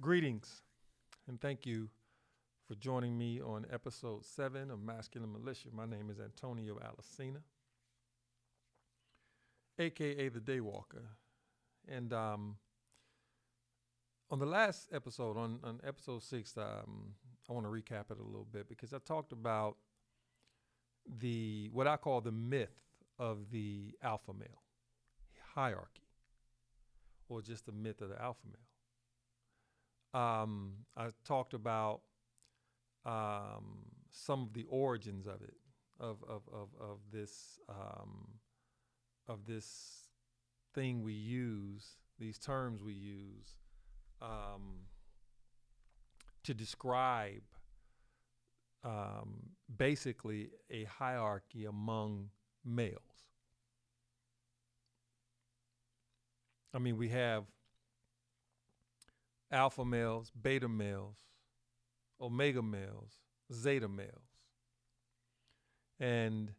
Greetings, and thank you for joining me on episode 7 of Masculine Militia. My name is Antonio Alicina, aka the Daywalker. And on the last episode, on episode 6, I want to recap it a little bit because I talked about what I call the myth of the alpha male hierarchy, or just the myth of the alpha male. I talked about some of the origins of it, of this thing we use, these terms we use to describe basically a hierarchy among males. I mean, we have alpha males, beta males, omega males, zeta males. And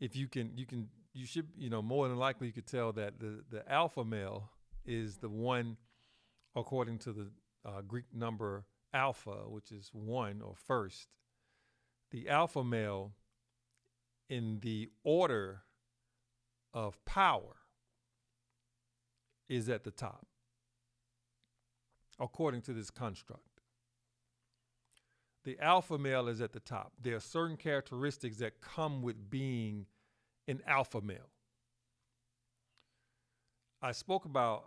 if you should, more than likely you could tell that the alpha male is the one, according to the Greek number alpha, which is 1 or first. The alpha male in the order of power is at the top, according to this construct. The alpha male is at the top. There are certain characteristics that come with being an alpha male. I spoke about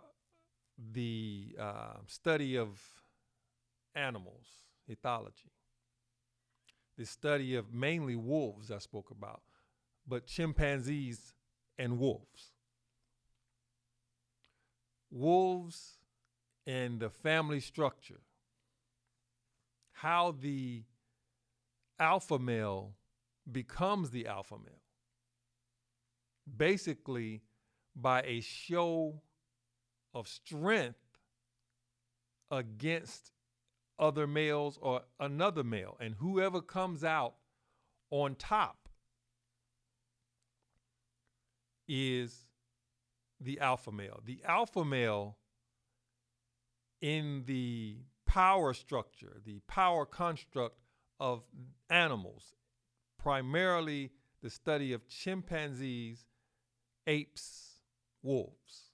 the study of animals, ethology. The study of mainly wolves I spoke about, but chimpanzees and wolves. Wolves and the family structure. How the alpha male becomes the alpha male. Basically, by a show of strength against other males or another male. And whoever comes out on top is the alpha male. The alpha male in the power structure, the power construct of animals, primarily the study of chimpanzees, apes, wolves.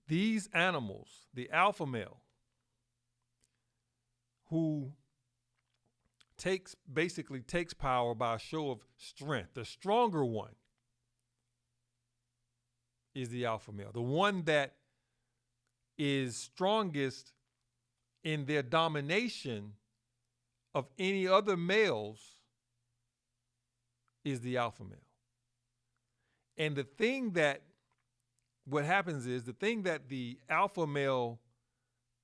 These animals, the alpha male, who basically takes power by a show of strength, the stronger one is the alpha male. The one that is strongest in their domination of any other males is the alpha male. And what happens is the thing that the alpha male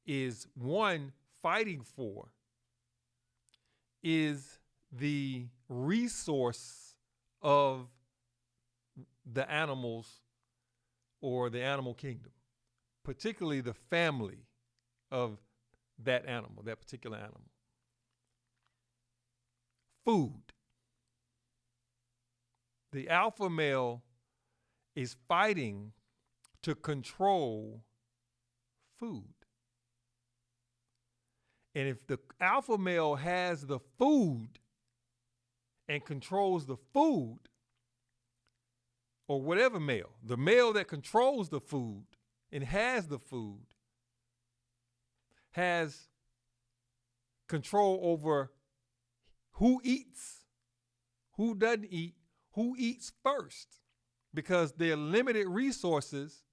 is fighting for is the resource of the animals or the animal kingdom, particularly the family of that animal, that particular animal. Food. The alpha male is fighting to control food. And if the alpha male has the food and controls the food, or whatever male, the male that controls the food and has the food, has control over who eats, who doesn't eat, who eats first, because they're limited resources,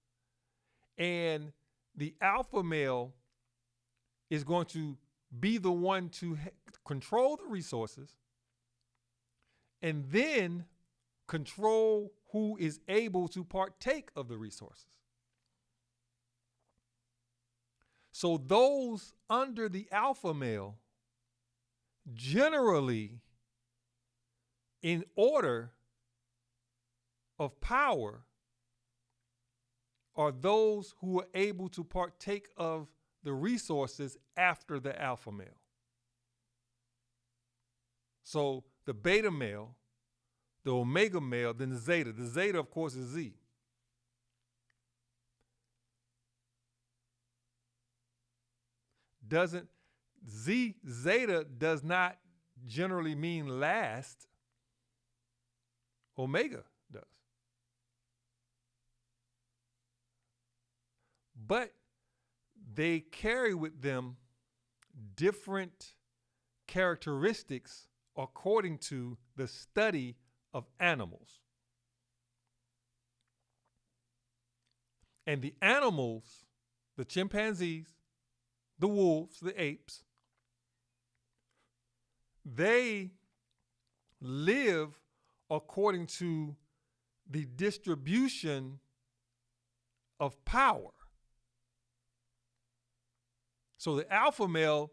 and the alpha male is going to be the one to control the resources and then control who is able to partake of the resources. So those under the alpha male, generally, in order of power, are those who are able to partake of the resources after the alpha male. So the beta male, the omega male, then the zeta. The zeta, of course, is Z. doesn't, zeta does not generally mean last. Omega does. But they carry with them different characteristics according to the study of animals. And the animals, the chimpanzees, the wolves, the apes, they live according to the distribution of power. So the alpha male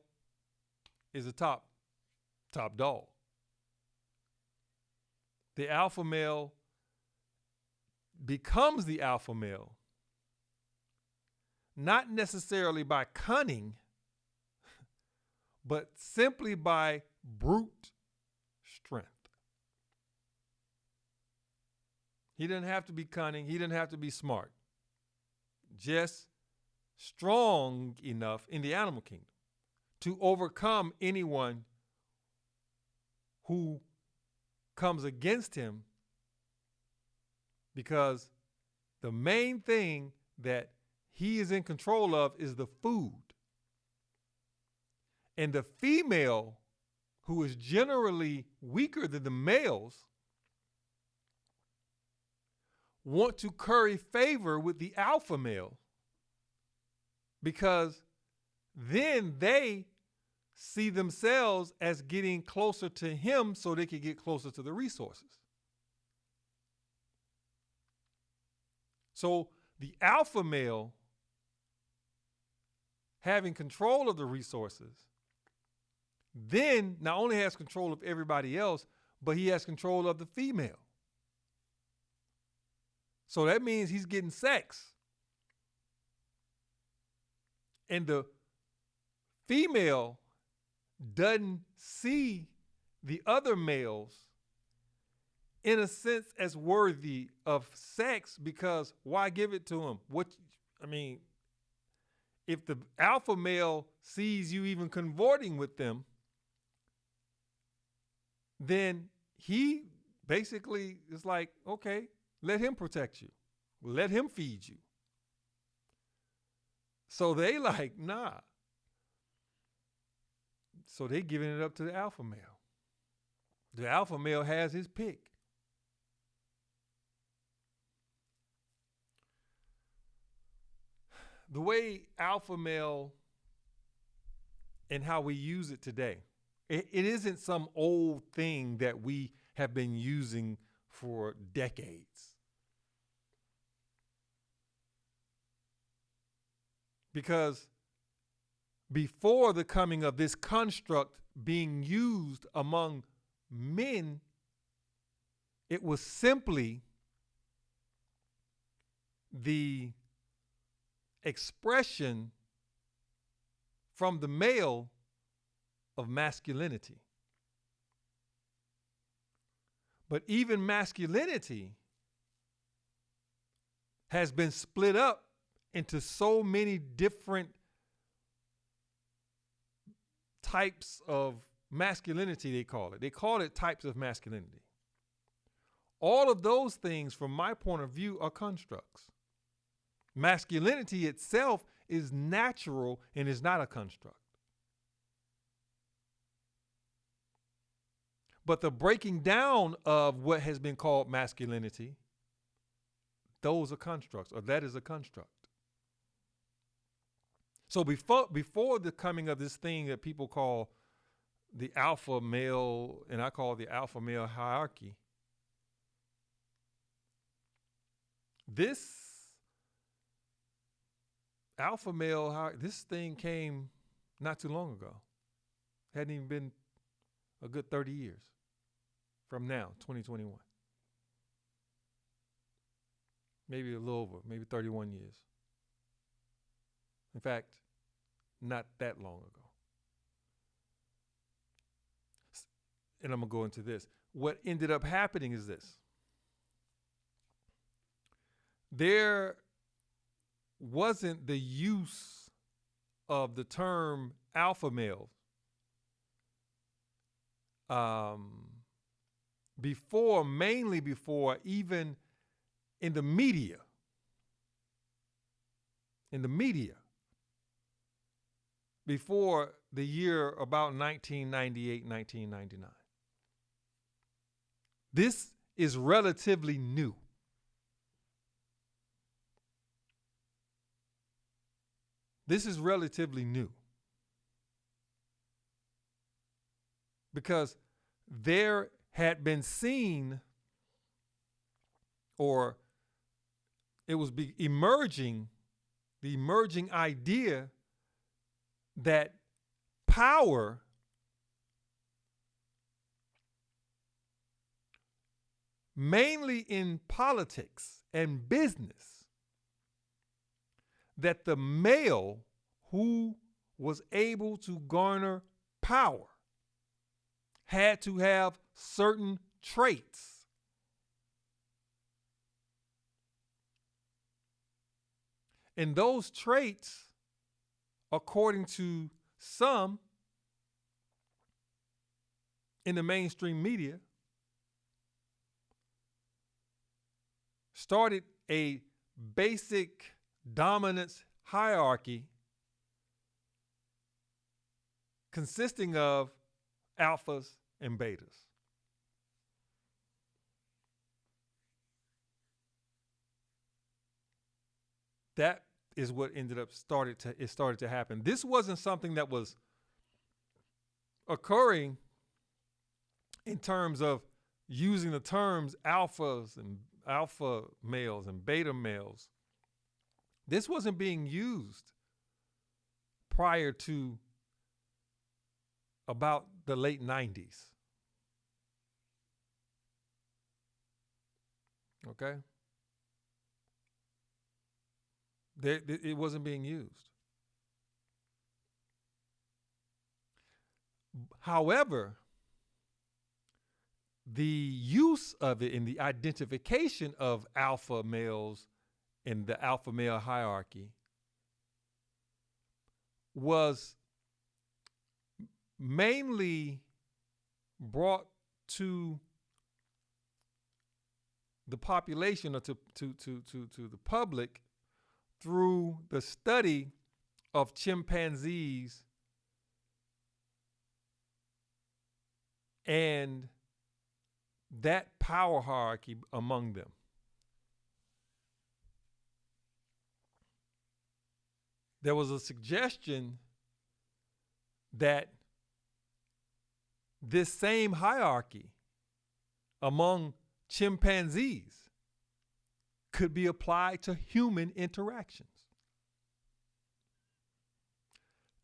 is the top dog. The alpha male becomes the alpha male not necessarily by cunning, but simply by brute strength. He didn't have to be cunning. He didn't have to be smart. Just strong enough in the animal kingdom to overcome anyone who comes against him, because the main thing that he is in control of is the food. And the female, who is generally weaker than the males, want to curry favor with the alpha male, because then they see themselves as getting closer to him so they can get closer to the resources. So the alpha male, having control of the resources, then not only has control of everybody else, but he has control of the female. So that means he's getting sex. And the female doesn't see the other males in a sense as worthy of sex, because why give it to him? If the alpha male sees you even cavorting with them, then he basically is like, okay, let him protect you. Let him feed you. So they like, nah. So they giving it up to the alpha male. The alpha male has his pick. The way alpha male and how we use it today, it isn't some old thing that we have been using for decades. Because before the coming of this construct being used among men, it was simply the expression from the male of masculinity. But even masculinity has been split up into so many different types of masculinity, they call it. They call it types of masculinity. All of those things, from my point of view, are constructs. Masculinity itself is natural and is not a construct. But the breaking down of what has been called masculinity, those are constructs, or that is a construct. So before the coming of this thing that people call the alpha male, and I call the alpha male hierarchy, this alpha male, this thing came not too long ago. Hadn't even been a good 30 years from now, 2021. Maybe a little over, maybe 31 years. In fact, not that long ago. And I'm going to go into this. What ended up happening is this. There wasn't the use of the term alpha males mainly before even in the media. Before the year about 1998, 1999. This is relatively new. Because there had been seen, or it was the emerging idea that power mainly in politics and business, that the male who was able to garner power had to have certain traits. And those traits, according to some in the mainstream media, started a basic dominance hierarchy consisting of alphas and betas. That is what started to happen. This wasn't something that was occurring in terms of using the terms alphas and alpha males and beta males. This wasn't being used prior to about the late 90s. Okay? It wasn't being used. However, the use of it in the identification of alpha males in the alpha male hierarchy was mainly brought to the population, or to the public, through the study of chimpanzees and that power hierarchy among them. There was a suggestion that this same hierarchy among chimpanzees could be applied to human interactions.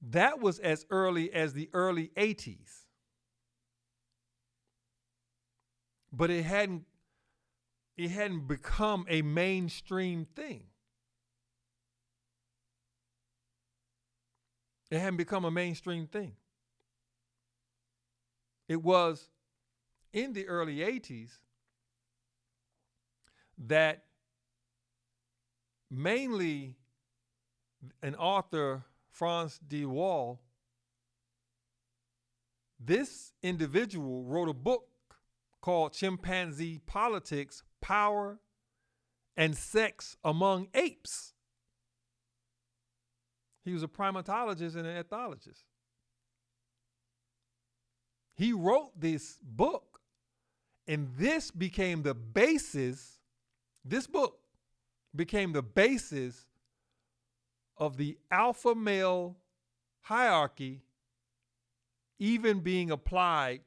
That was as early as the early 80s. But it hadn't become a mainstream thing. It hadn't become a mainstream thing. It was in the early 80s that mainly an author, Franz de Waal, this individual wrote a book called Chimpanzee Politics, Power, and Sex Among Apes. He was a primatologist and an ethologist. He wrote this book, and this book became the basis of the alpha male hierarchy even being applied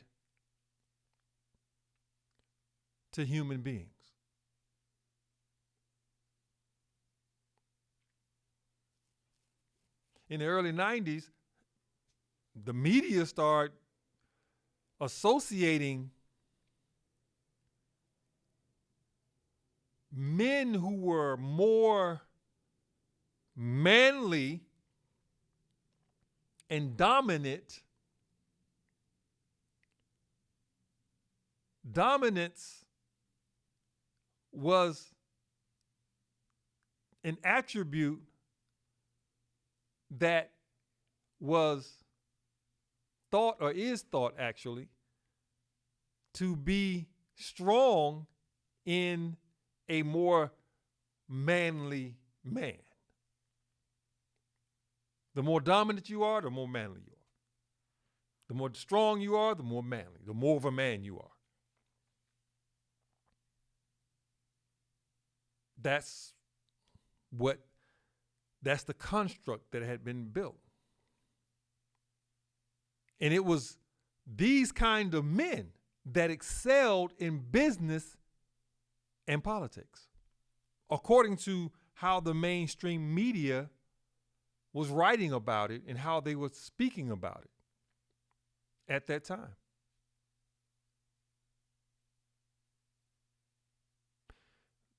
to human beings. In the early 90s, the media started associating men who were more manly and dominant. Dominance was an attribute that was thought, or is thought actually, to be strong in a more manly man. The more dominant you are, the more manly you are. The more strong you are, the more manly, the more of a man you are. That's the construct that had been built. And it was these kind of men that excelled in business and politics, according to how the mainstream media was writing about it and how they were speaking about it at that time.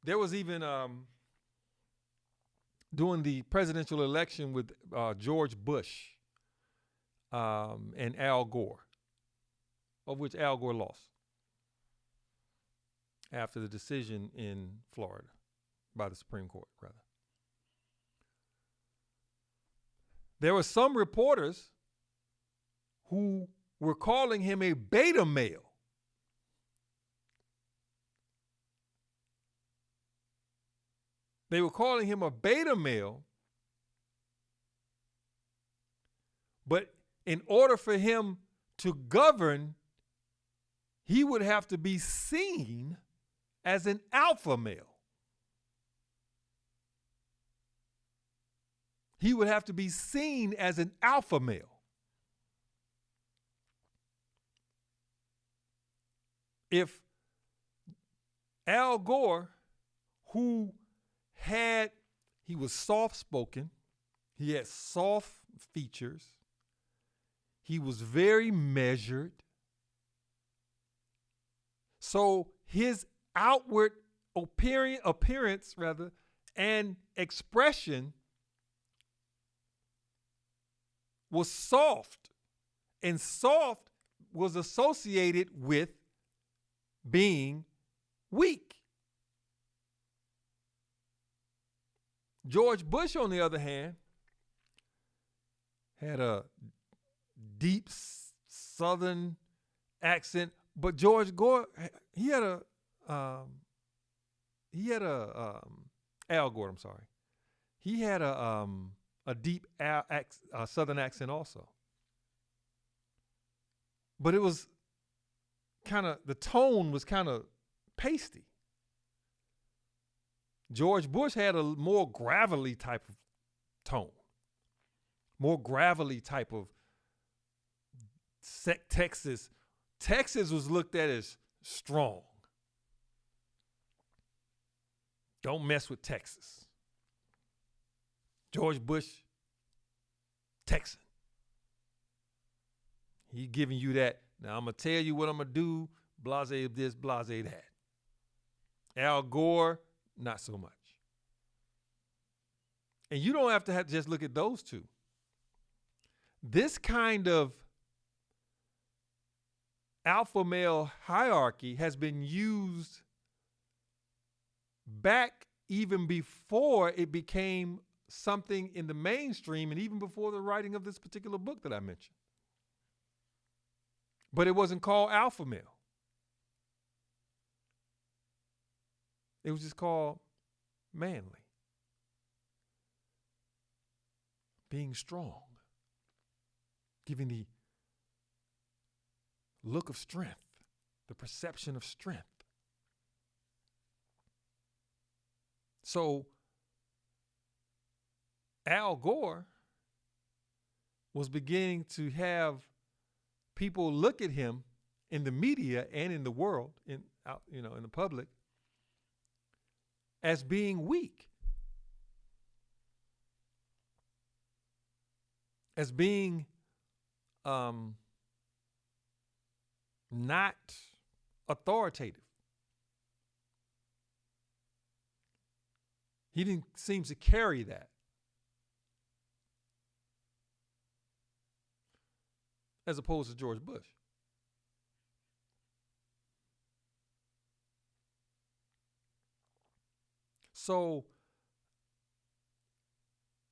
There was even during the presidential election with George Bush and Al Gore, of which Al Gore lost after the decision in Florida by the Supreme Court, rather. There were some reporters who were calling him a beta male. They were calling him a beta male, but in order for him to govern, he would have to be seen as an alpha male. He would have to be seen as an alpha male. If Al Gore, he was soft-spoken, he had soft features, he was very measured, so his outward appearance and expression was soft, and soft was associated with being weak. George Bush, on the other hand, had a deep Southern accent, but George Gore, he had a Al Gore, I'm sorry. He had a deep Southern accent also. But it was the tone was kind of pasty. George Bush had a more gravelly type of tone, more gravelly type of Texas. Texas was looked at as strong. Don't mess with Texas. George Bush, Texan. He giving you that. Now I'm going to tell you what I'm going to do. Blase this, blase that. Al Gore, not so much. And you don't have to just look at those two. This kind of alpha male hierarchy has been used back even before it became something in the mainstream and even before the writing of this particular book that I mentioned. But it wasn't called alpha male. It was just called manly. Being strong. Giving the look of strength, the perception of strength. So Al Gore was beginning to have people look at him in the media and in the world, in the public, as being weak, as being not authoritative. He didn't seem to carry that. As opposed to George Bush. So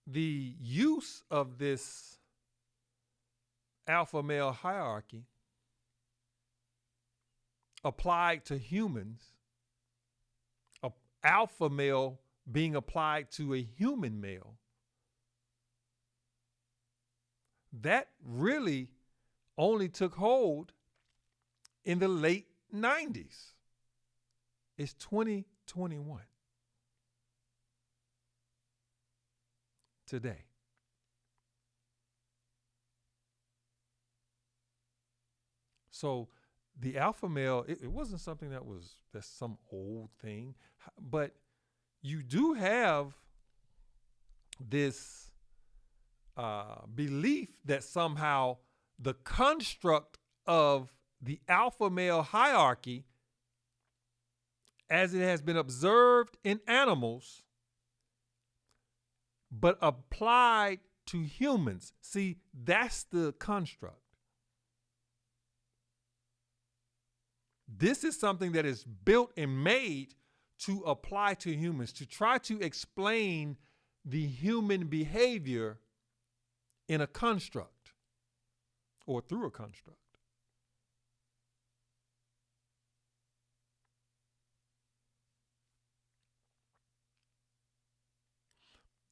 the use of this alpha male hierarchy applied to humans, alpha male being applied to a human male, that really only took hold in the late 90s. It's 2021 today. So the alpha male, it wasn't something that's some old thing, but you do have this belief that somehow the construct of the alpha male hierarchy, as it has been observed in animals, but applied to humans. See, that's the construct. This is something that is built and made to apply to humans, to try to explain the human behavior in a construct or through a construct.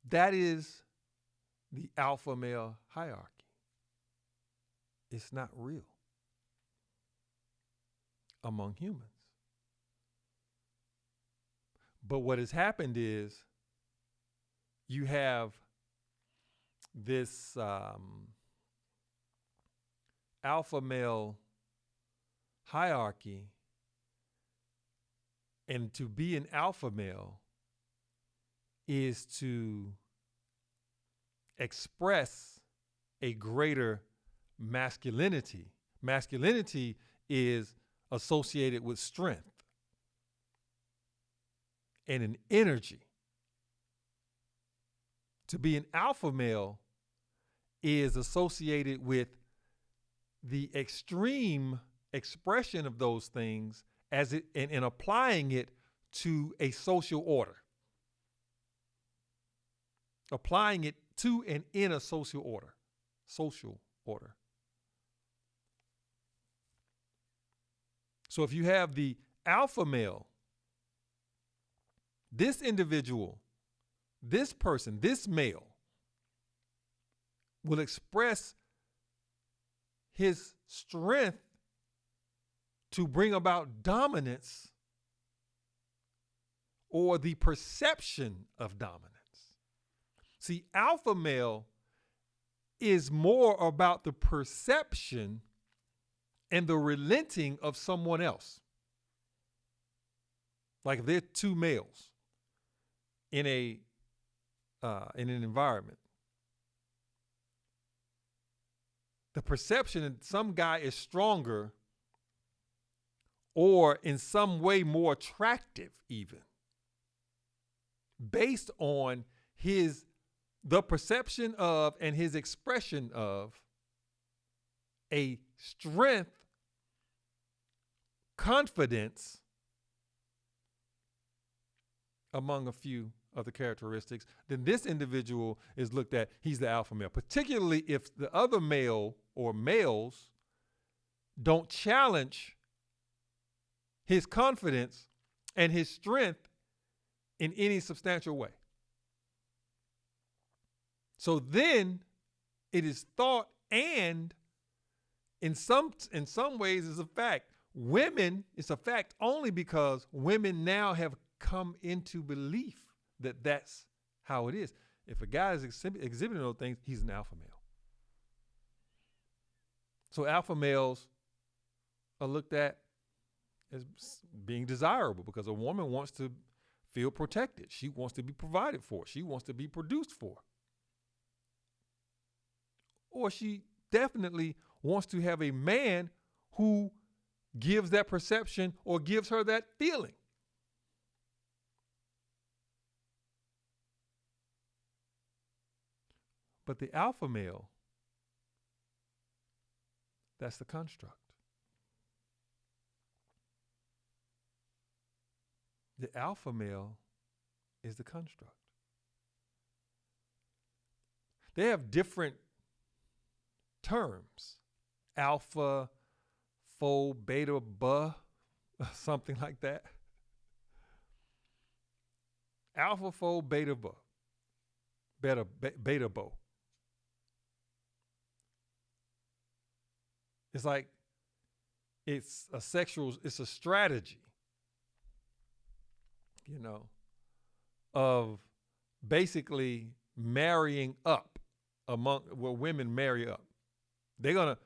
That is the alpha male hierarchy. It's not real among humans. But what has happened is you have this alpha male hierarchy, and to be an alpha male is to express a greater masculinity. Masculinity is associated with strength and an energy. To be an alpha male is associated with the extreme expression of those things as it and applying it to a social order. Applying it to and in a social order. Social order. So if you have the alpha male, this individual, this person, this male will express his strength to bring about dominance or the perception of dominance. See, alpha male is more about the perception and the relenting of someone else. Like if there are two males in an environment, the perception that some guy is stronger or in some way more attractive, even based on the perception of and his expression of a strength, confidence, among a few of the characteristics, then this individual is looked at, he's the alpha male, particularly if the other male or males don't challenge his confidence and his strength in any substantial way. So then it is thought, and in some ways is a fact. It's a fact only because women now have come into belief that that's how it is. If a guy is exhibiting those things, he's an alpha male. So alpha males are looked at as being desirable because a woman wants to feel protected. She wants to be provided for. She wants to be produced for. Or she definitely wants to have a man who gives that perception or gives her that feeling. But the alpha male, that's the construct. The alpha male is the construct. They have different terms alpha, fo, beta, buh, something like that. Alpha, fo, beta, buh, beta, bo. It's like it's a strategy, of basically marrying up where women marry up. They're going to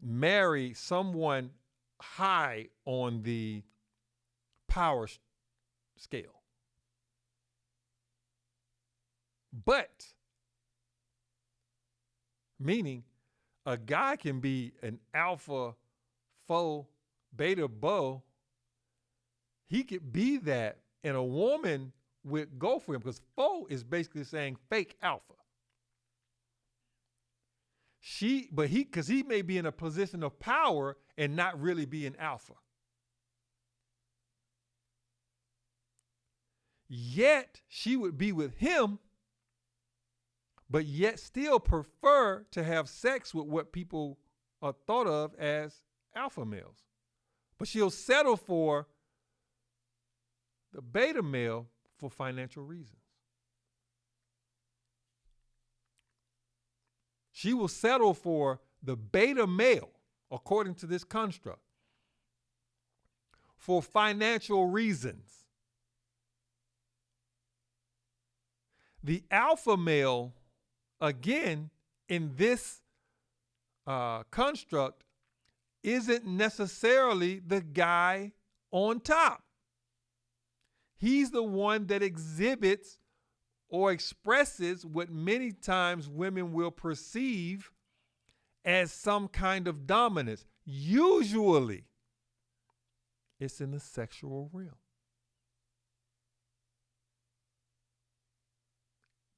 marry someone high on the power scale. But, meaning a guy can be an alpha, fo, beta, bo. He could be that, and a woman would go for him because fo is basically saying fake alpha. Because he may be in a position of power and not really be an alpha. Yet she would be with him, but yet still prefer to have sex with what people are thought of as alpha males. But she'll settle for the beta male for financial reasons. She will settle for the beta male, according to this construct, for financial reasons. The alpha male, again, in this construct, isn't necessarily the guy on top. He's the one that exhibits or expresses what many times women will perceive as some kind of dominance. Usually, it's in the sexual realm.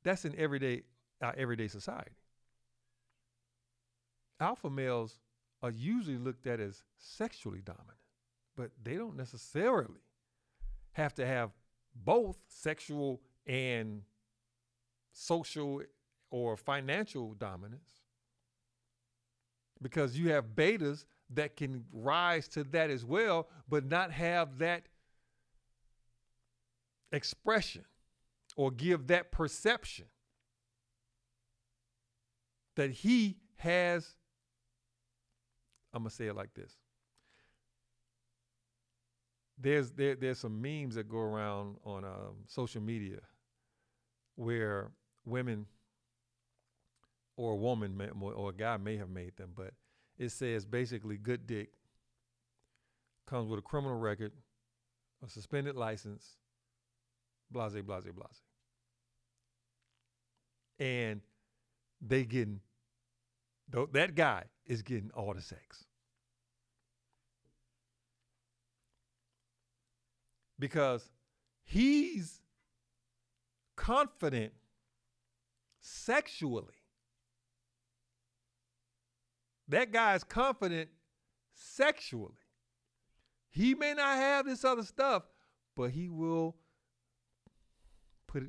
That's in our everyday society. Alpha males are usually looked at as sexually dominant, but they don't necessarily have to have both sexual and social or financial dominance, because you have betas that can rise to that as well, but not have that expression or give that perception that he has. I'm going to say it like this. There's some memes that go around on social media where women or a woman or a guy may have made them, but it says basically good dick comes with a criminal record, a suspended license, blase, blase, blase. And that guy is getting all the sex. Because he's confident sexually. That guy is confident sexually. He may not have this other stuff, but he will put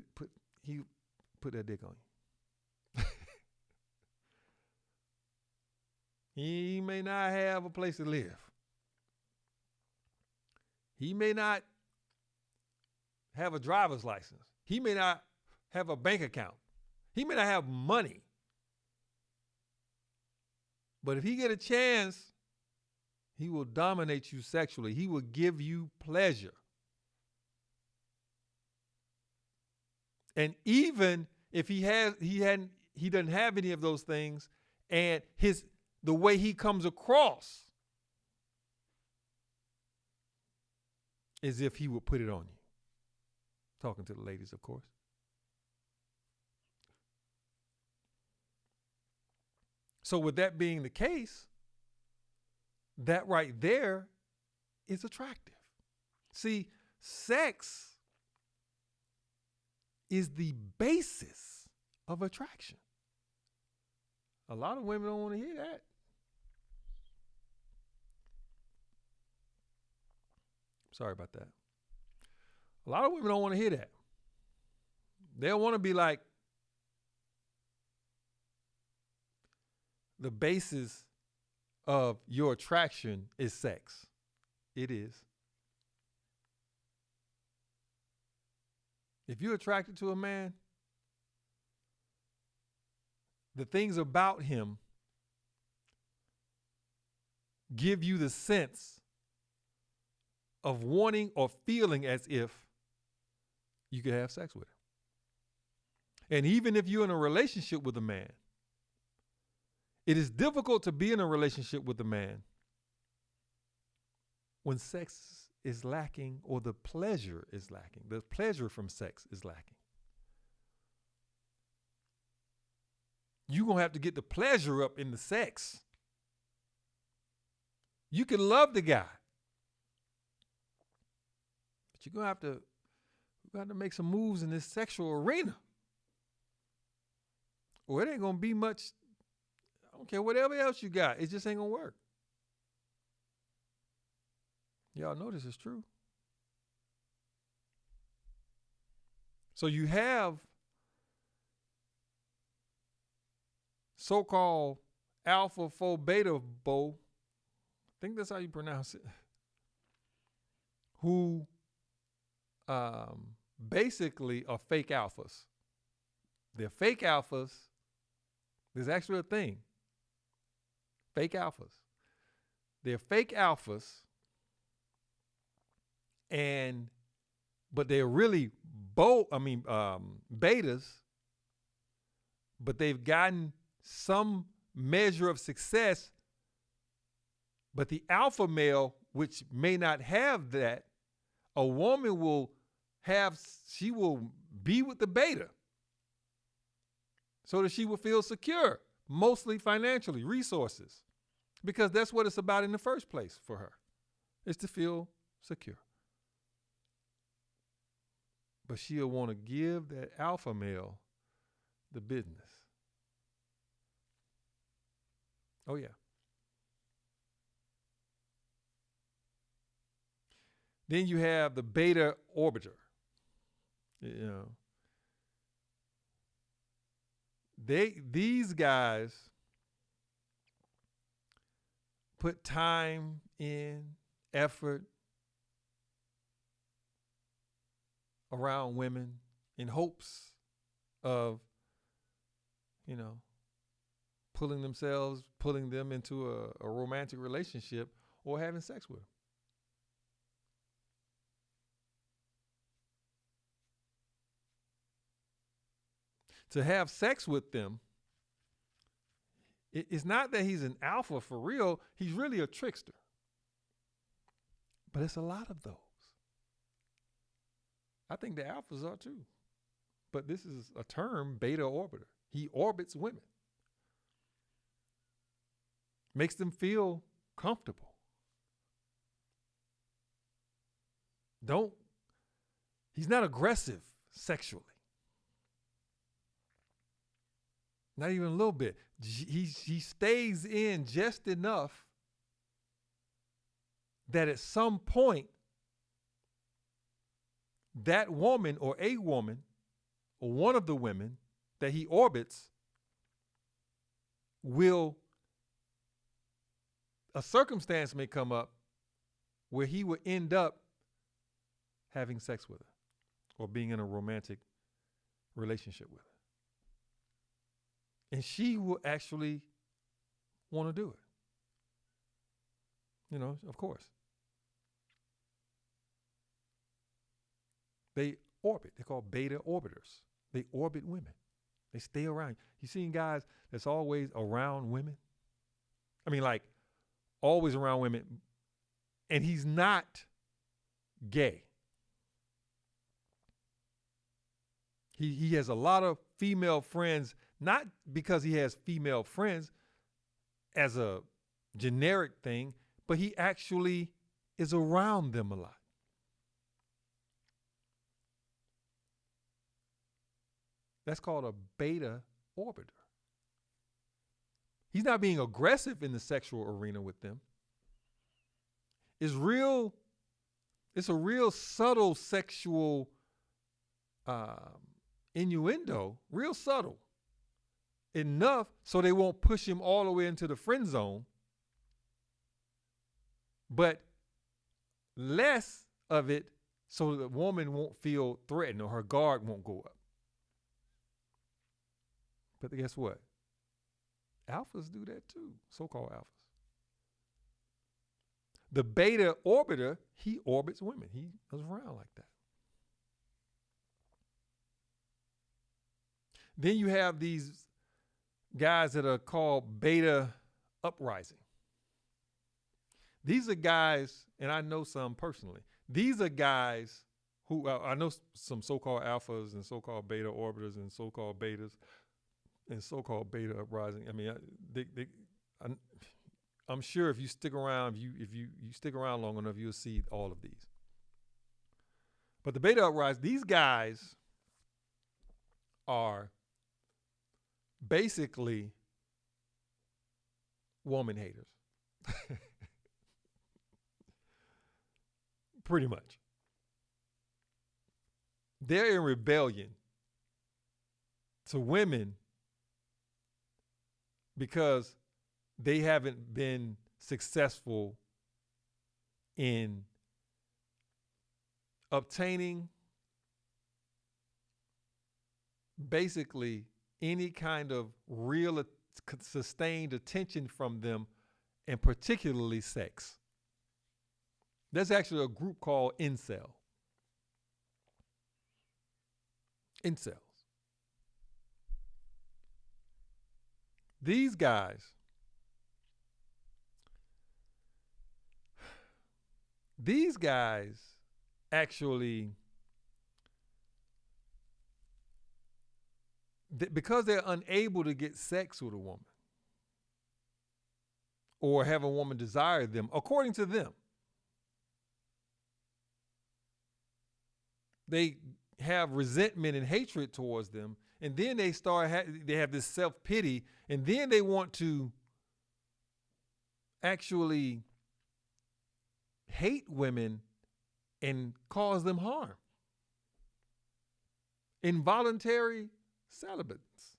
that dick on you. He may not have a place to live. He may not have a driver's license. He may not have a bank account. He may not have money. But if he get a chance, he will dominate you sexually. He will give you pleasure. And even if he doesn't have any of those things, and the way he comes across is if he would put it on you. Talking to the ladies, of course. So with that being the case, that right there is attractive. See, sex is the basis of attraction. A lot of women don't want to hear that. Sorry about that. A lot of women don't want to hear that. They don't want to be like, the basis of your attraction is sex. It is. If you're attracted to a man, the things about him give you the sense of wanting or feeling as if you could have sex with him. And even if you're in a relationship with a man, it is difficult to be in a relationship with a man when sex is lacking or the pleasure is lacking. The pleasure from sex is lacking. You're going to have to get the pleasure up in the sex. You can love the guy, but you're going to have to make some moves in this sexual arena, or it ain't going to be much. I don't care whatever else you got. It just ain't going to work. Y'all know this is true. So you have so-called alpha, pho, beta, bo, I think that's how you pronounce it, who basically are fake alphas. They're fake alphas. There's actually a thing. Fake alphas. They're fake alphas, but they're really betas, but they've gotten some measure of success. But the alpha male, which may not have that, a woman she will be with the beta so that she will feel secure, mostly financially, resources, because that's what it's about in the first place for her, is to feel secure. But she'll want to give that alpha male the business. Oh, yeah. Then you have the beta orbiter. These guys put time in, effort around women in hopes of, pulling them into a romantic relationship or having sex with them. To have sex with them, it's not that he's an alpha for real. He's really a trickster. But it's a lot of those. I think the alphas are too. But this is a term, beta orbiter. He orbits women. Makes them feel comfortable. He's not aggressive sexually. Not even a little bit. He stays in just enough that at some point, that woman or a woman or one of the women that he orbits a circumstance may come up where he will end up having sex with her or being in a romantic relationship with her. And she will actually want to do it. Of course. They orbit. They're called beta orbiters. They orbit women. They stay around. You seen guys that's always around women? I mean, like, always around women. And he's not gay. He has a lot of female friends, not because he has female friends as a generic thing, but he actually is around them a lot. That's called a beta orbiter. He's not being aggressive in the sexual arena with them. It's a real subtle sexual innuendo, real subtle. Enough so they won't push him all the way into the friend zone but less of it so the woman won't feel threatened or her guard won't go up. But guess what? Alphas do that too, so-called alphas. The beta orbiter, he orbits women. He goes around like that. Then you have these guys that are called beta uprising. These are guys, and I know some personally. These are guys who, I know some so-called alphas and so-called beta orbiters and so-called betas and so-called beta uprising. I mean, I'm sure if you stick around, if you stick around long enough, you'll see all of these. But the beta uprising, these guys are basically woman haters. Pretty much. They're in rebellion to women because they haven't been successful in obtaining basically any kind of real sustained attention from them, and particularly sex. There's actually a group called incel. Incels. These guys actually, because they're unable to get sex with a woman or have a woman desire them, according to them, they have resentment and hatred towards them, and then they they have this self-pity, and then they want to actually hate women and cause them harm. Involuntary celibates.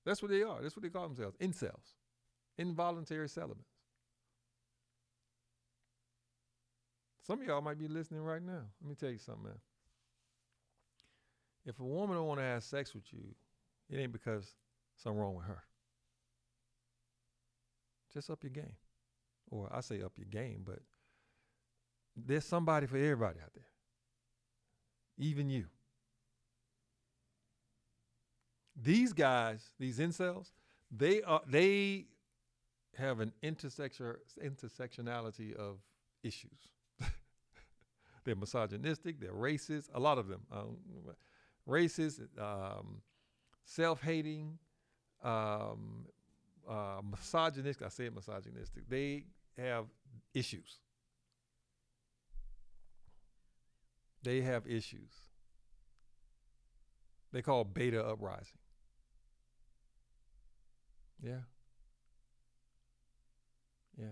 That's what they are. That's what they call themselves. Incels. Involuntary celibates. Some of y'all might be listening right now. Let me tell you something, man. If a woman don't want to have sex with you, it ain't because something wrong with her. Just up your game. Or I say up your game, but there's somebody for everybody out there. Even you. These guys, these incels, they have an intersectionality of issues. They're misogynistic, they're racist, a lot of them. Racist, self-hating, misogynistic. I say it misogynistic. They have issues. They have issues. They call beta uprising. Yeah. Yeah.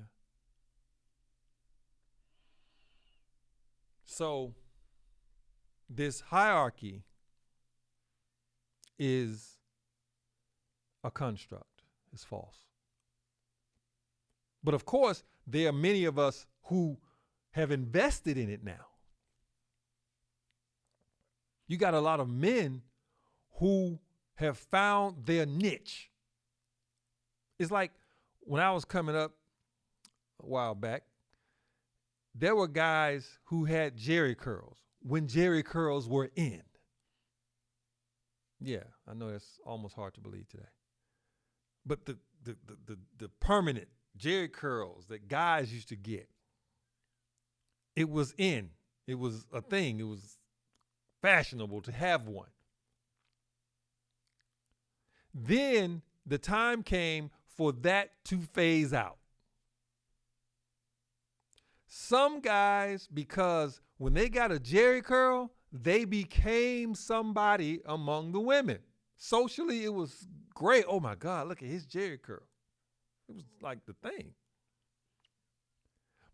So this hierarchy is a construct. It's false. But of course, there are many of us who have invested in it now. You got a lot of men who have found their niche. It's like when I was coming up a while back, there were guys who had Jerry curls when Jerry curls were in. Yeah, I know that's almost hard to believe today. But the permanent Jerry curls that guys used to get, it was in. It was a thing. It was fashionable to have one. Then the time came for that to phase out. Some guys, because when they got a Jerry curl, they became somebody among the women. Socially, it was great. Oh my God, look at his Jerry curl. It was like the thing.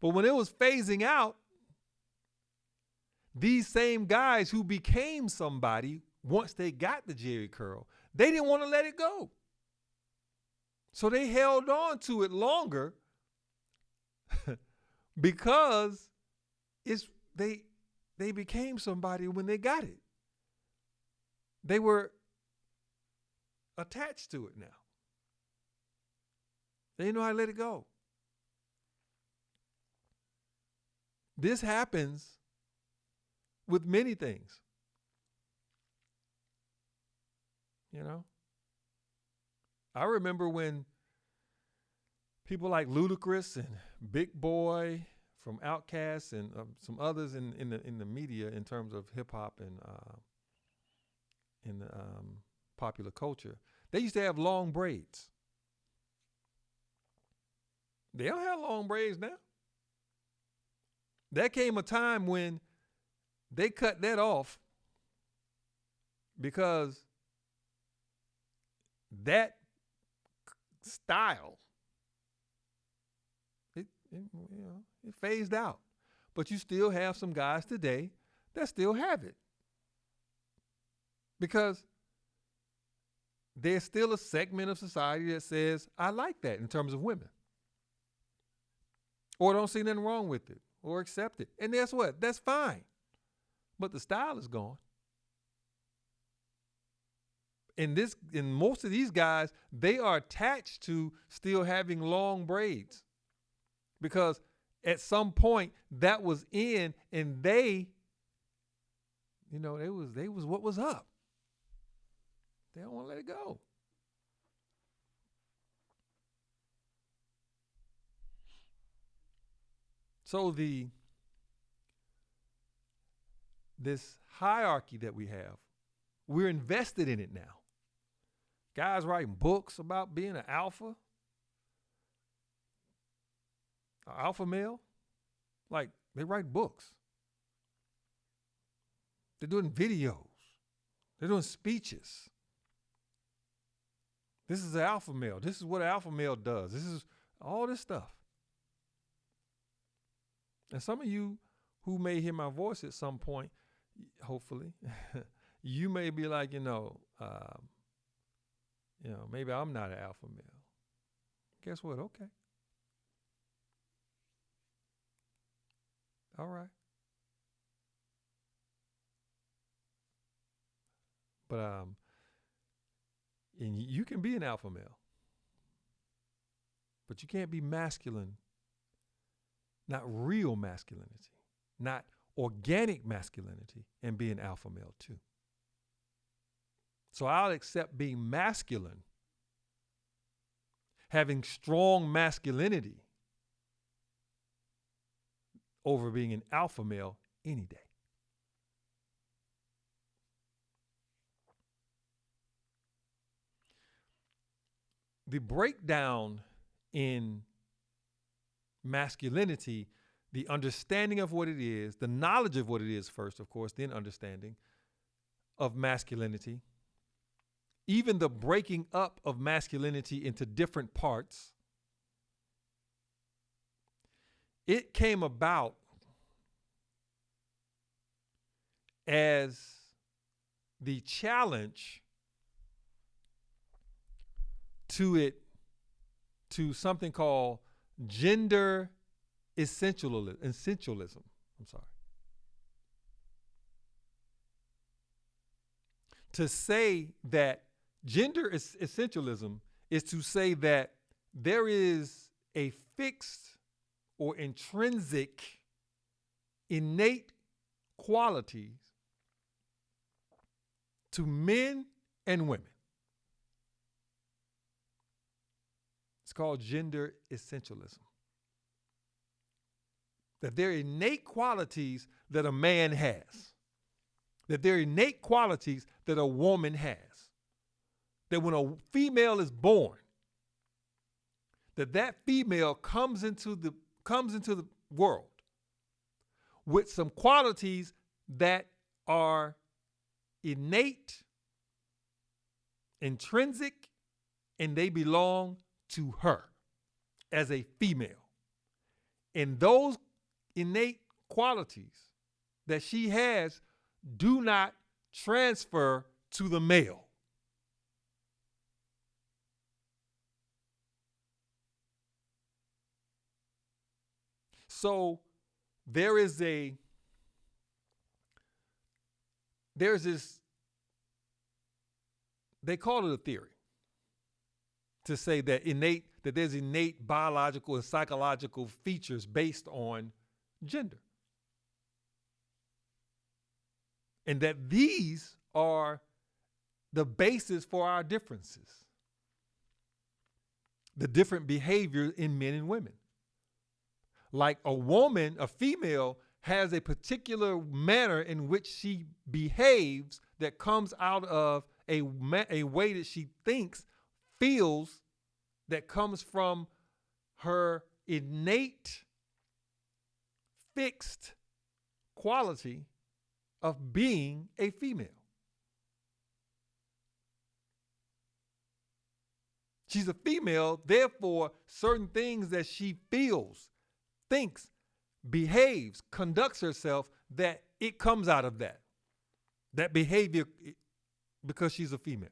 But when it was phasing out, these same guys who became somebody once they got the Jerry curl, they didn't want to let it go. So they held on to it longer because they became somebody when they got it. They were attached to it now. They didn't know how to let it go. This happens with many things. You know? I remember when people like Ludacris and Big Boy from Outkast and some others in the media in terms of hip hop and in the popular culture, they used to have long braids. They don't have long braids now. There came a time when they cut that off because that style, it phased out. But you still have some guys today that still have it. Because there's still a segment of society that says, I like that in terms of women. Or don't see nothing wrong with it. Or accept it. And guess what? That's fine. But the style is gone. In most of these guys, they are attached to still having long braids. Because at some point that was in, and they was what was up. They don't want to let it go. So this hierarchy that we have, we're invested in it now. Guys writing books about being an alpha male. Like, they write books. They're doing videos. They're doing speeches. This is an alpha male. This is what an alpha male does. This is all this stuff. And some of you who may hear my voice at some point, hopefully, you may be like, maybe I'm not an alpha male. Guess what? Okay. All right. But and you can be an alpha male, but you can't be masculine. Not real masculinity, not organic masculinity, and be an alpha male too. So I'll accept being masculine, having strong masculinity, over being an alpha male any day. The breakdown in masculinity, the understanding of what it is, the knowledge of what it is first, of course, then understanding of masculinity, even the breaking up of masculinity into different parts, it came about as the challenge to something called gender essentialism. I'm sorry. To say that gender essentialism is to say that there is a fixed or intrinsic innate qualities to men and women. It's called gender essentialism. That there are innate qualities that a man has. That there are innate qualities that a woman has. That when a female is born, that female comes into the world with some qualities that are innate, intrinsic, and they belong to her as a female. And those innate qualities that she has do not transfer to the male. So there's this, they call it a theory to say that there's innate biological and psychological features based on gender. And that these are the basis for our differences, the different behavior in men and women. Like a woman, a female, has a particular manner in which she behaves that comes out of a way that she thinks, feels, that comes from her innate, fixed quality of being a female. She's a female, therefore, certain things that she feels, thinks, behaves, conducts herself, that it comes out of that behavior because she's a female.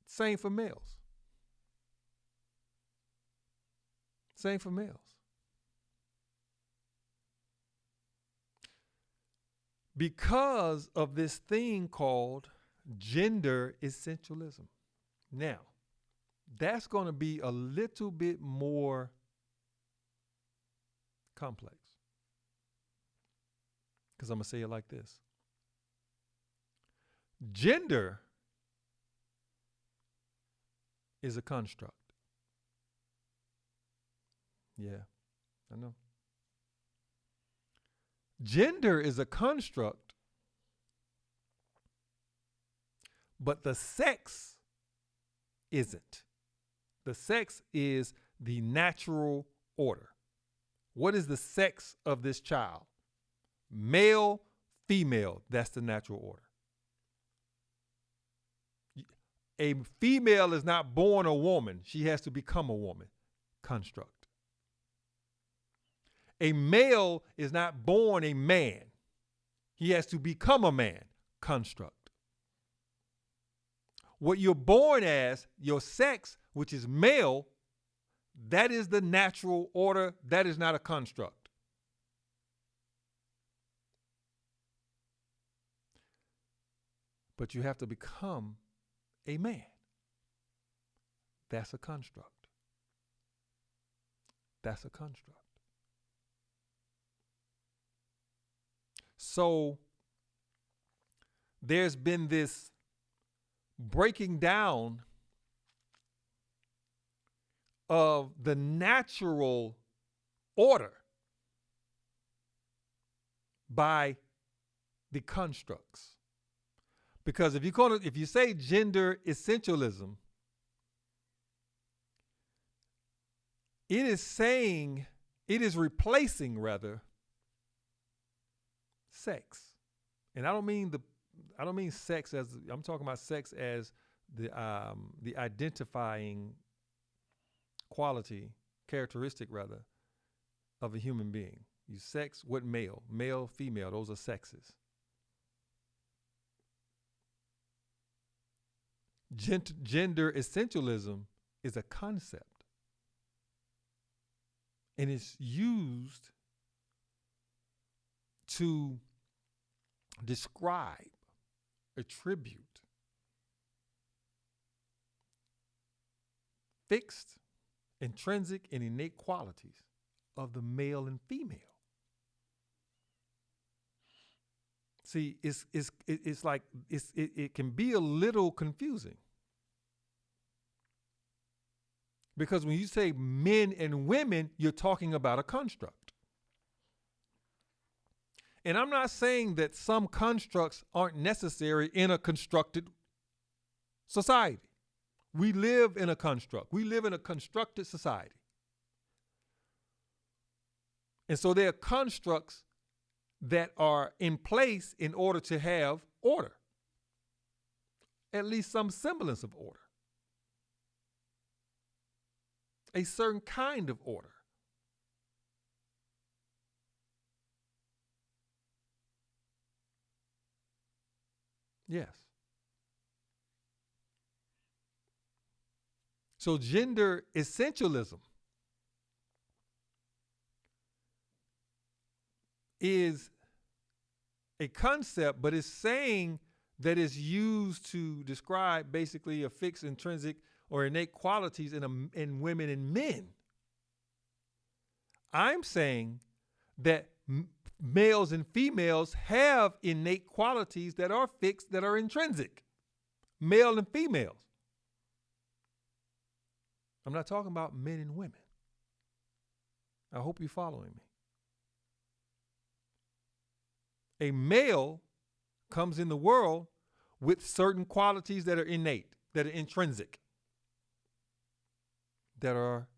Same for males. Same for males. Because of this thing called gender essentialism. Now, that's going to be a little bit more complex. Because I'm going to say it like this. Gender is a construct. Yeah, I know. Gender is a construct, but the sex isn't. The sex is the natural order. What is the sex of this child? Male, female, that's the natural order. A female is not born a woman. She has to become a woman. Construct. A male is not born a man. He has to become a man. Construct. What you're born as, your sex, which is male, that is the natural order. That is not a construct. But you have to become a man. That's a construct. That's a construct. So there's been this breaking down of the natural order by the constructs. Because if you say gender essentialism, it is replacing sex. And I don't mean sex as, I'm talking about sex as the identifying characteristic of a human being. You sex, what male, female, those are sexes. Gender essentialism is a concept, and it's used to describe, attribute fixed, intrinsic, and innate qualities of the male and female. See, it can be a little confusing. Because when you say men and women, you're talking about a construct. And I'm not saying that some constructs aren't necessary in a constructed society. We live in a construct. We live in a constructed society. And so there are constructs that are in place in order to have order, at least some semblance of order, a certain kind of order. Yes. So gender essentialism is a concept, but it's saying that it's used to describe basically a fixed intrinsic or innate qualities in women and men. I'm saying that males and females have innate qualities that are fixed, that are intrinsic. Male and females. I'm not talking about men and women. I hope you're following me. A male comes in the world with certain qualities that are innate, that are intrinsic, that are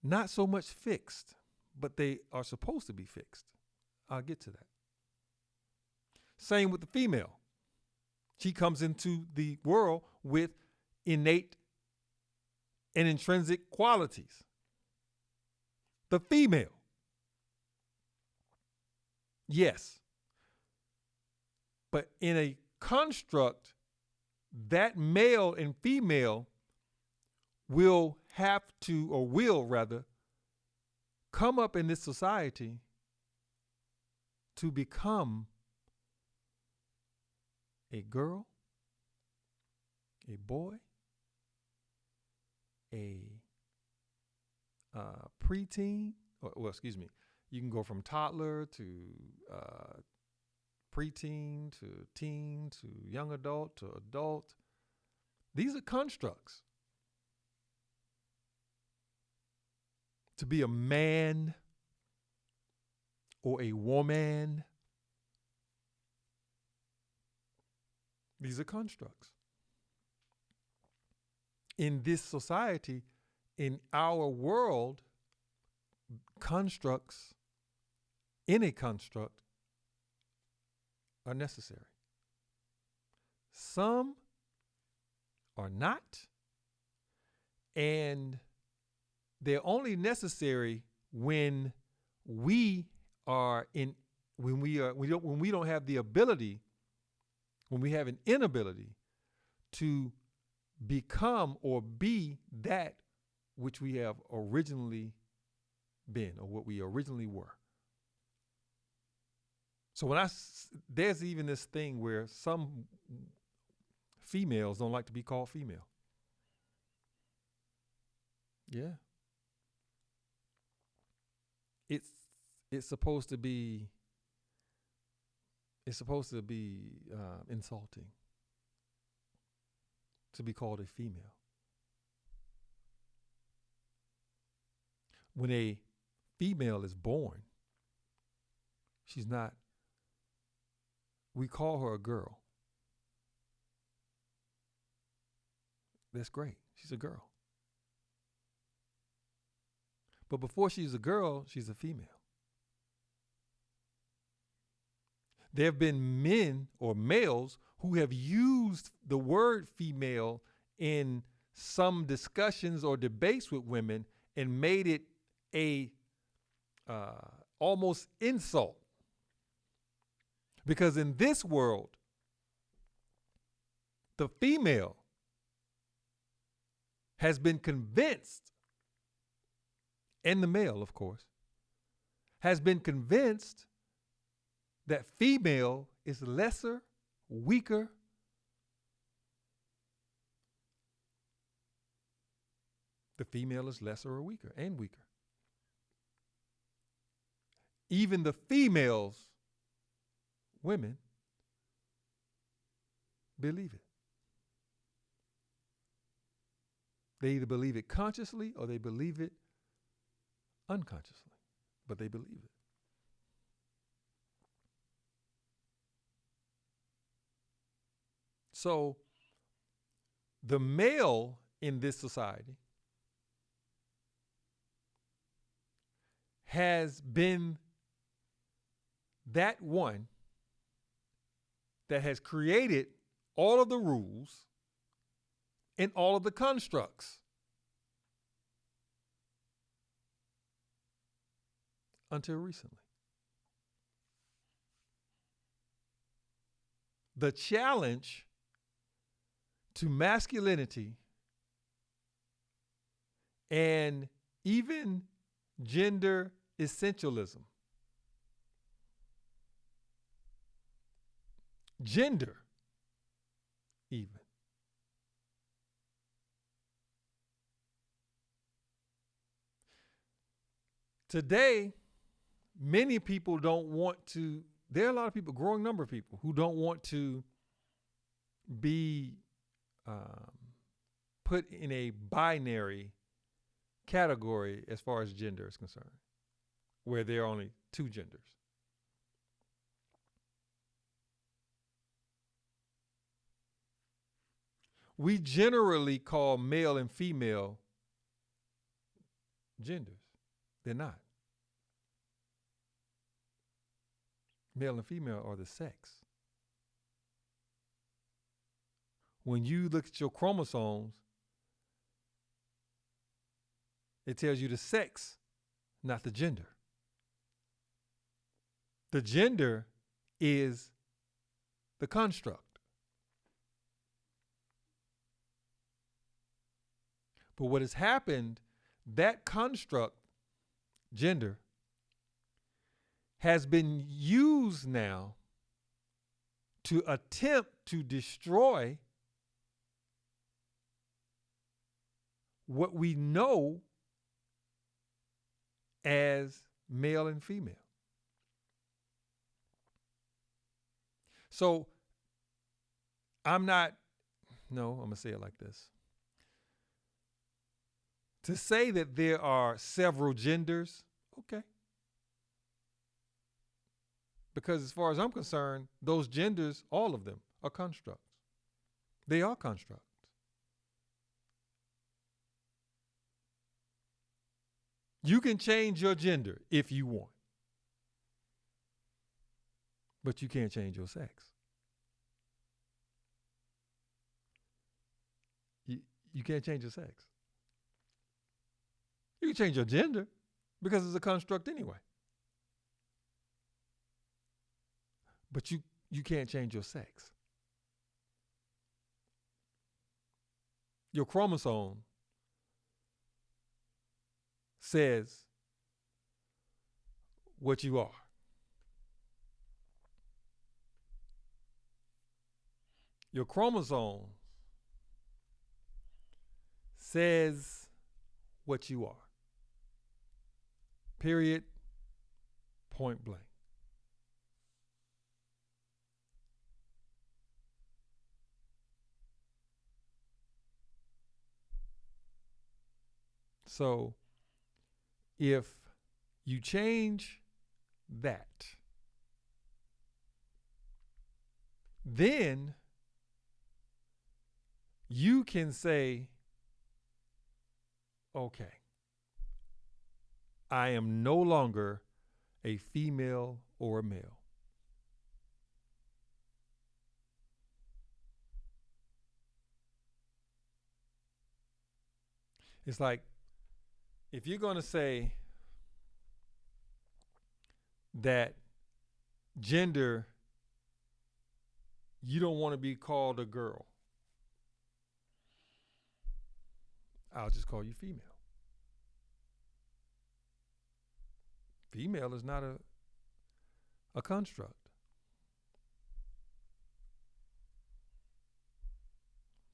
not so much fixed, but they are supposed to be fixed. I'll get to that. Same with the female. She comes into the world with innate and intrinsic qualities. The female. Yes. But in a construct, that male and female will have to, or will rather, come up in this society to become a girl, a boy, a preteen, you can go from toddler to preteen to teen to young adult to adult. These are constructs. To be a man or a woman, these are constructs. In this society, in our world, constructs, in a construct, are necessary. Some are not, and they're only necessary when we don't have the ability, when we have an inability to become or be that which we have originally been, or what we originally were. So there's even this thing where some females don't like to be called female. Yeah. It's supposed to be insulting to be called a female. When a female is born, we call her a girl. That's great. She's a girl. But before she's a girl, she's a female. There have been men or males who have used the word female in some discussions or debates with women and made it a almost insult. Because in this world, the female has been convinced, and the male, of course, has been convinced that female is lesser, weaker. The female is lesser or weaker and weaker. Even the females, women, believe it. They either believe it consciously or they believe it unconsciously, but they believe it. So the male in this society has been that one that has created all of the rules and all of the constructs until recently. The challenge to masculinity and even gender essentialism. Gender, even. Today, many people don't want to, there are a lot of people, growing number of people, who don't want to be put in a binary category as far as gender is concerned, where there are only two genders. We generally call male and female genders. They're not. Male and female are the sex. When you look at your chromosomes, it tells you the sex, not the gender. The gender is the construct. But what has happened, that construct, gender, has been used now to attempt to destroy what we know as male and female. So I'm going to say it like this. To say that there are several genders, okay. Because as far as I'm concerned, those genders, all of them, are constructs. They are constructs. You can change your gender if you want, but you can't change your sex. You can't change your sex. You can change your gender because it's a construct anyway. But you can't change your sex. Your chromosome says what you are. Your chromosome says what you are. Period. Point blank. So if you change that, then you can say, okay, I am no longer a female or a male. It's like, if you're going to say that gender, you don't want to be called a girl, I'll just call you female. Female is not a construct.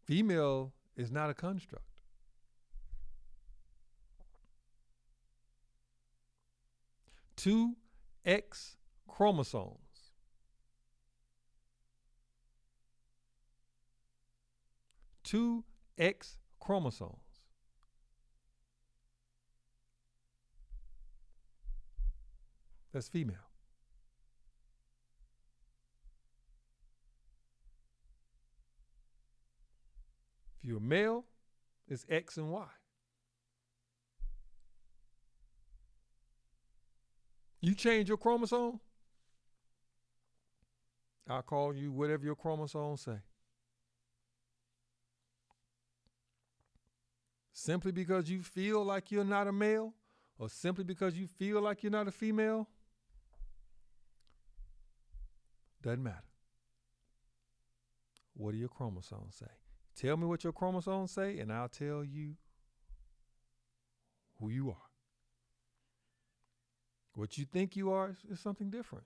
Female is not a construct. Two X chromosomes. Two X chromosomes. That's female. If you're a male, it's X and Y. You change your chromosome, I'll call you whatever your chromosomes say. Simply because you feel like you're not a male, or simply because you feel like you're not a female, doesn't matter. What do your chromosomes say? Tell me what your chromosomes say, and I'll tell you who you are. What you think you are is something different.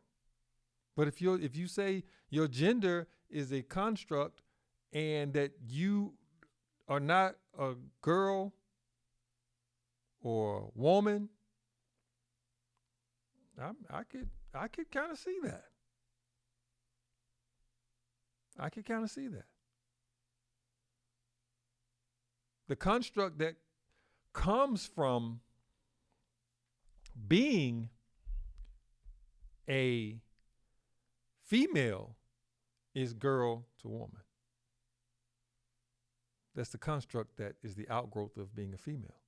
But if you say your gender is a construct and that you are not a girl or a woman, I could kind of see that. I could kind of see that. The construct that comes from being a female is girl to woman. That's the construct that is the outgrowth of being a female.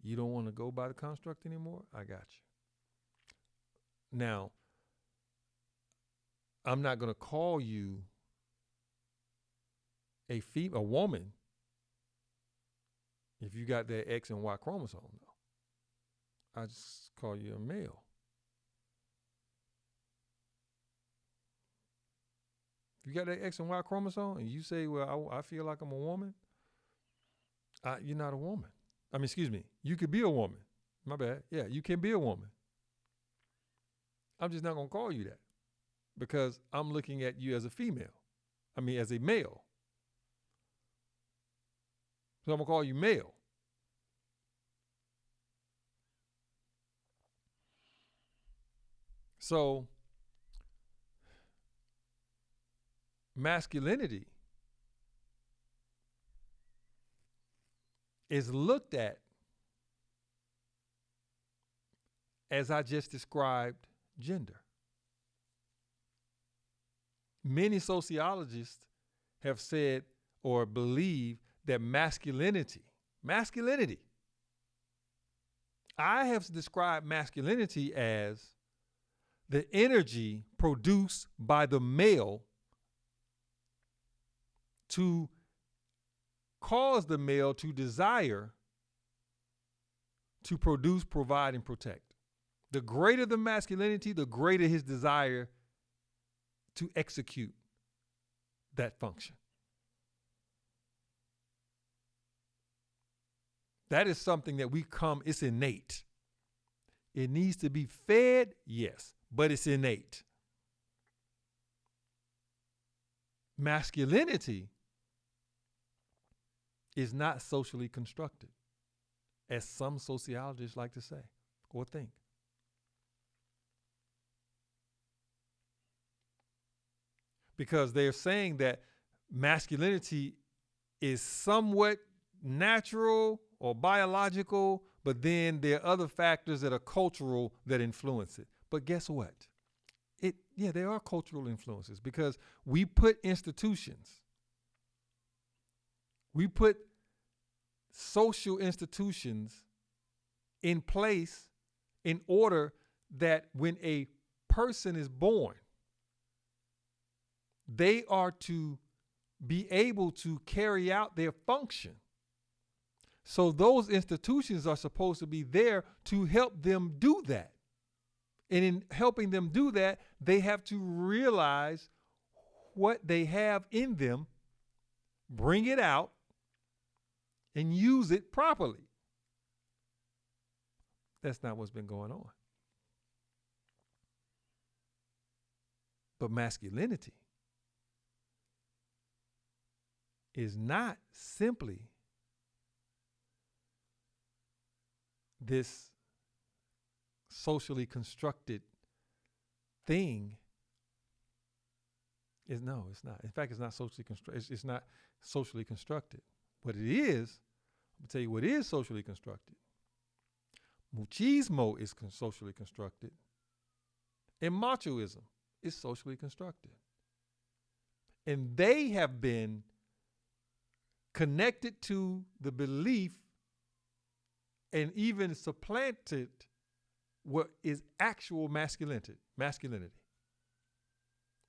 You don't want to go by the construct anymore? I got you. Now, I'm not going to call you a woman if you got that X and Y chromosome, though. I just call you a male. If you got that X and Y chromosome and you say, well, I feel like I'm a woman, you're not a woman. I mean, excuse me, you could be a woman. My bad. Yeah, you can be a woman. I'm just not going to call you that because I'm looking at you as a female. I mean, as a male. So I'm going to call you male. So masculinity is looked at as I just described gender. Many sociologists have said or believe that masculinity, I have described masculinity as the energy produced by the male to cause the male to desire to produce, provide, and protect. The greater the masculinity, the greater his desire to execute that function. That is something that it's innate. It needs to be fed, yes, but it's innate. Masculinity is not socially constructed, as some sociologists like to say or think. Because they're saying that masculinity is somewhat natural or biological, but then there are other factors that are cultural that influence it. But guess what? There are cultural influences because we put institutions, we put social institutions in place in order that when a person is born, they are to be able to carry out their function. So those institutions are supposed to be there to help them do that. And in helping them do that, they have to realize what they have in them, bring it out, and use it properly. That's not what's been going on. But masculinity is not simply this socially constructed thing. It's not. In fact, it's not socially constructed. It's not socially constructed. What it is, I'm going to tell you what is socially constructed. Machismo is socially constructed. And machoism is socially constructed. And they have been connected to the belief and even supplanted what is actual masculinity.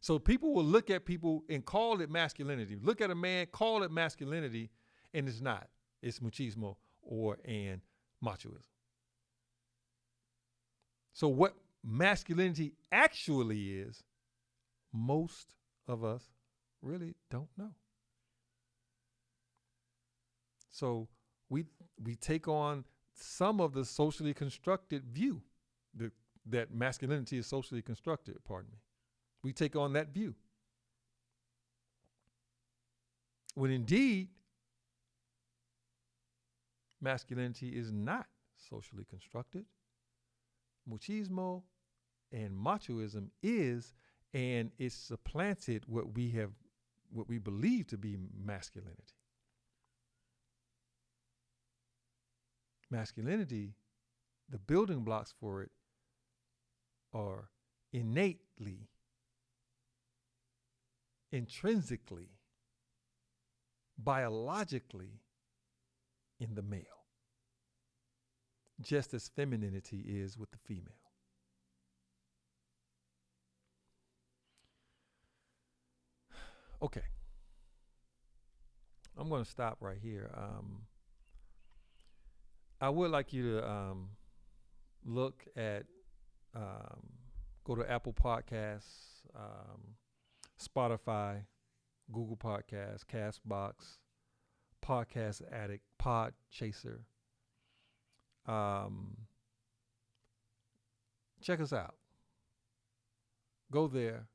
So people will look at people and call it masculinity. Look at a man, call it masculinity, and it's not. It's machismo and machoism. So what masculinity actually is, most of us really don't know. So we take on some of the socially constructed view that masculinity is socially constructed, pardon me. We take on that view. When indeed, masculinity is not socially constructed. Machismo and machoism is, and it's supplanted what we believe to be masculinity. Masculinity, the building blocks for it are innately, intrinsically, biologically in the male, just as femininity is with the female. Okay. I'm going to stop right here. I would like you to look at, go to Apple Podcasts, Spotify, Google Podcasts, Castbox, Podcast Addict, Pod Chaser. Check us out. Go there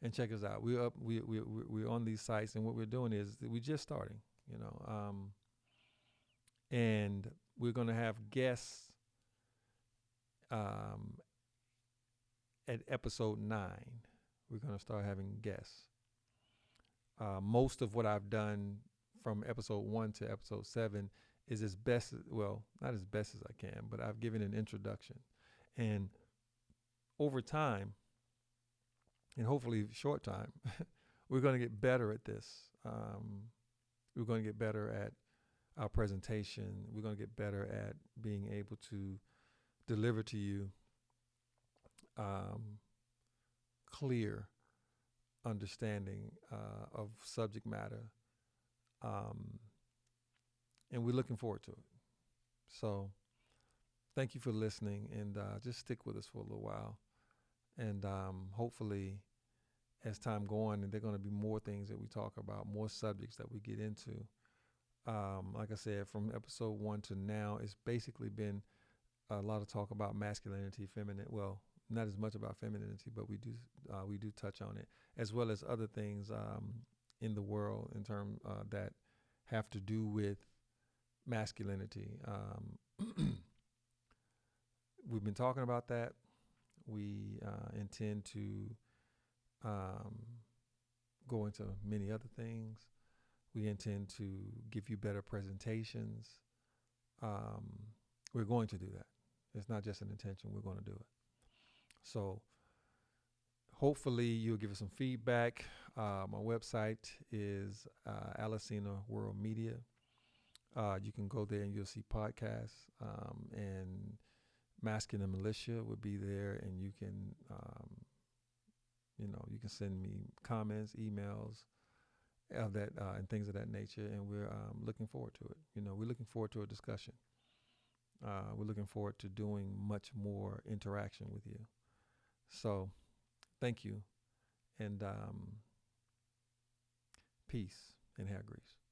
and check us out. We're on these sites, and what we're doing is we're just starting, and we're going to have guests at episode 9. We're going to start having guests. Most of what I've done from episode 1 to episode 7 is as best, well, not as best as I can, but I've given an introduction. And over time, and hopefully short time, we're going to get better at this. We're going to get better at our presentation. We're going to get better at being able to deliver to you clear understanding of subject matter. And we're looking forward to it. So thank you for listening, and just stick with us for a little while. And hopefully, as time goes on, and there are going to be more things that we talk about, more subjects that we get into. Like I said, from episode 1 to now, it's basically been a lot of talk about masculinity, feminine. Well, not as much about femininity, but we do touch on it, as well as other things in the world in terms that have to do with masculinity. We've been talking about that. We intend to go into many other things. We intend to give you better presentations. We're going to do that. It's not just an intention. We're going to do it. So hopefully you'll give us some feedback. My website is Alicina World Media. You can go there and you'll see podcasts, and Masculine Militia will be there, and you can, you can send me comments, emails, of that and things of that nature, and we're looking forward to it. We're looking forward to a discussion. We're looking forward to doing much more interaction with you. So, thank you, and peace and hair grease.